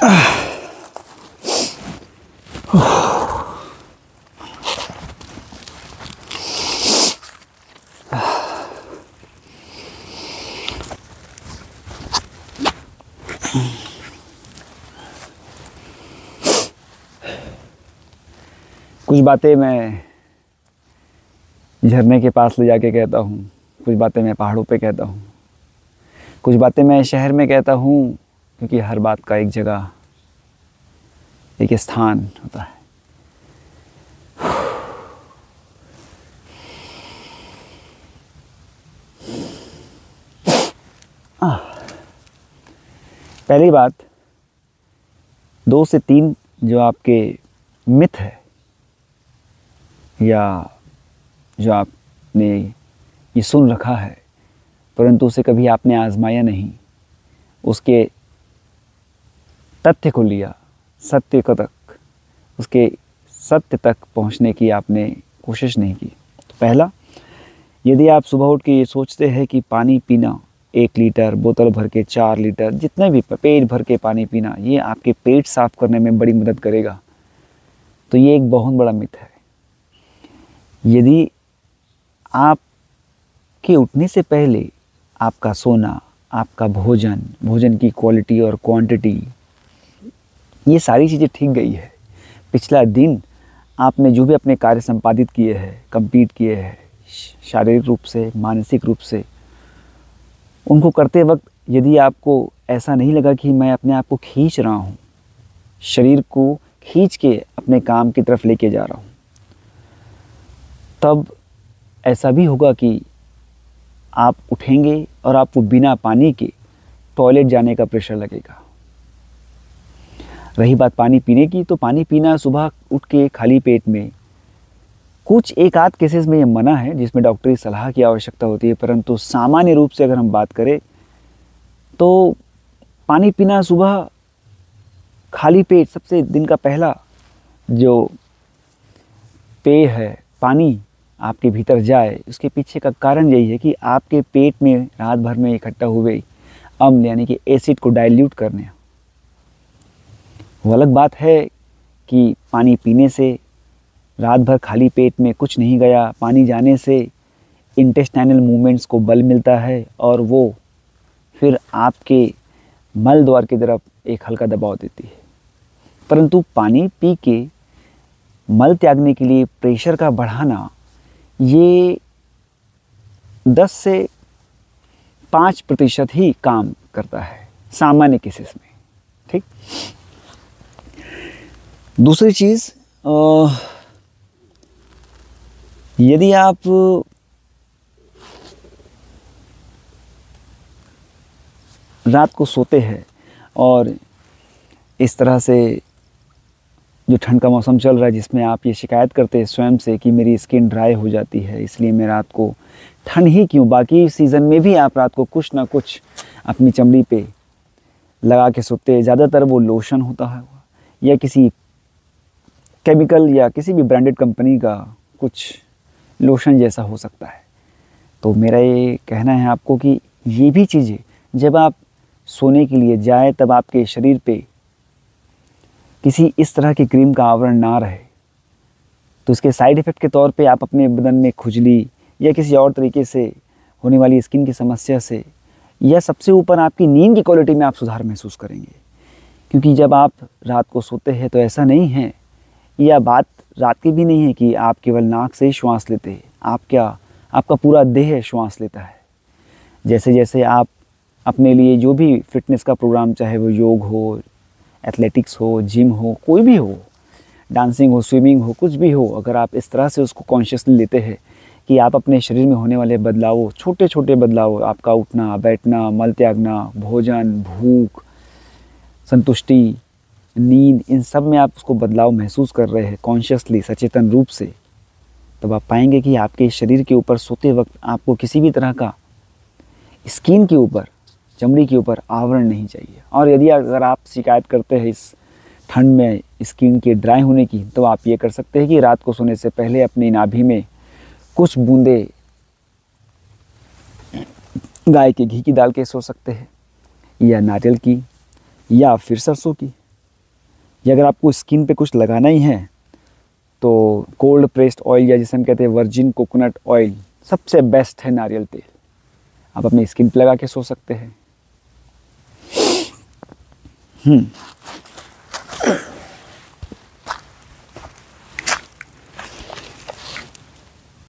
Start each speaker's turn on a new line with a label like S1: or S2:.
S1: कुछ बातें मैं झरने के पास ले जाके कहता हूँ, कुछ बातें मैं पहाड़ों पे कहता हूँ, कुछ बातें मैं शहर में कहता हूँ, क्योंकि हर बात का एक जगह, एक स्थान होता है। पहली बात, 2 से 3 जो आपके मिथ है या जो आपने ये सुन रखा है परंतु उसे कभी आपने आजमाया नहीं, उसके तथ्य को लिया, सत्य को तक, उसके सत्य तक पहुंचने की आपने कोशिश नहीं की। तो पहला, यदि आप सुबह उठ के ये सोचते हैं कि पानी पीना 1 लीटर, बोतल भर के 4 लीटर, जितने भी पेट भर के पानी पीना ये आपके पेट साफ करने में बड़ी मदद करेगा, तो ये एक बहुत बड़ा मिथ है। यदि आपके उठने से पहले आपका सोना, आपका भोजन की क्वालिटी और क्वांटिटी, ये सारी चीज़ें ठीक गई है, पिछला दिन आपने जो भी अपने कार्य संपादित किए हैं, कंप्लीट किए हैं, शारीरिक रूप से, मानसिक रूप से, उनको करते वक्त यदि आपको ऐसा नहीं लगा कि मैं अपने आप को खींच रहा हूँ, शरीर को खींच के अपने काम की तरफ लेके जा रहा हूँ, तब ऐसा भी होगा कि आप उठेंगे और आपको बिना पानी के टॉयलेट जाने का प्रेशर लगेगा। रही बात पानी पीने की, तो पानी पीना सुबह उठ के खाली पेट में, कुछ एक आध केसेस में ये मना है जिसमें डॉक्टरी सलाह की आवश्यकता होती है, परंतु सामान्य रूप से अगर हम बात करें तो पानी पीना सुबह खाली पेट, सबसे दिन का पहला जो पेय है पानी आपके भीतर जाए, उसके पीछे का कारण यही है कि आपके पेट में रात भर में इकट्ठा हुए अम्ल यानी कि एसिड को डाइल्यूट करने। वो अलग बात है कि पानी पीने से रात भर खाली पेट में कुछ नहीं गया, पानी जाने से इंटेस्टाइनल मूवमेंट्स को बल मिलता है और वो फिर आपके मल द्वार की तरफ एक हल्का दबाव देती है। परंतु पानी पी के मल त्यागने के लिए प्रेशर का बढ़ाना ये 10 से 5% ही काम करता है सामान्य केसेस में, ठीक। दूसरी चीज़, यदि आप रात को सोते हैं और इस तरह से जो ठंड का मौसम चल रहा है जिसमें आप ये शिकायत करते हैं स्वयं से कि मेरी स्किन ड्राई हो जाती है, इसलिए मैं रात को, ठंड ही क्यों, बाकी सीज़न में भी आप रात को कुछ ना कुछ अपनी चमड़ी पे लगा के सोते हैं। ज़्यादातर वो लोशन होता है या किसी केमिकल या किसी भी ब्रांडेड कंपनी का कुछ लोशन जैसा हो सकता है। तो मेरा ये कहना है आपको कि ये भी चीज़ें जब आप सोने के लिए जाए तब आपके शरीर पे किसी इस तरह की क्रीम का आवरण ना रहे, तो इसके साइड इफ़ेक्ट के तौर पे आप अपने बदन में खुजली या किसी और तरीके से होने वाली स्किन की समस्या से, या सबसे ऊपर आपकी नींद की क्वालिटी में आप सुधार महसूस करेंगे। क्योंकि जब आप रात को सोते हैं तो ऐसा नहीं है, यह बात रात की भी नहीं है कि आप केवल नाक से ही श्वास लेते हैं, आपका पूरा देह श्वास लेता है। जैसे जैसे आप अपने लिए जो भी फिटनेस का प्रोग्राम, चाहे वो योग हो, एथलेटिक्स हो, जिम हो, कोई भी हो, डांसिंग हो, स्विमिंग हो, कुछ भी हो, अगर आप इस तरह से उसको कॉन्शियसली लेते हैं कि आप अपने शरीर में होने वाले बदलावों, छोटे छोटे बदलाव, आपका उठना बैठना, मल त्यागना, भोजन, भूख, संतुष्टि, नींद, इन सब में आप उसको बदलाव महसूस कर रहे हैं कॉन्शियसली, सचेतन रूप से, तब आप पाएंगे कि आपके शरीर के ऊपर सोते वक्त आपको किसी भी तरह का स्किन के ऊपर, चमड़ी के ऊपर आवरण नहीं चाहिए। और यदि अगर आप शिकायत करते हैं इस ठंड में स्किन के ड्राई होने की, तो आप ये कर सकते हैं कि रात को सोने से पहले अपनी नाभि में कुछ बूंदे गाय के घी की डाल के सो सकते हैं, या नारियल की, या फिर सरसों की। या अगर आपको स्किन पे कुछ लगाना ही है तो कोल्ड प्रेस्ड ऑयल या जिसे हम कहते हैं वर्जिन कोकोनट ऑयल सबसे बेस्ट है नारियल तेल। आप अपनी स्किन पे लगा के सो सकते हैं।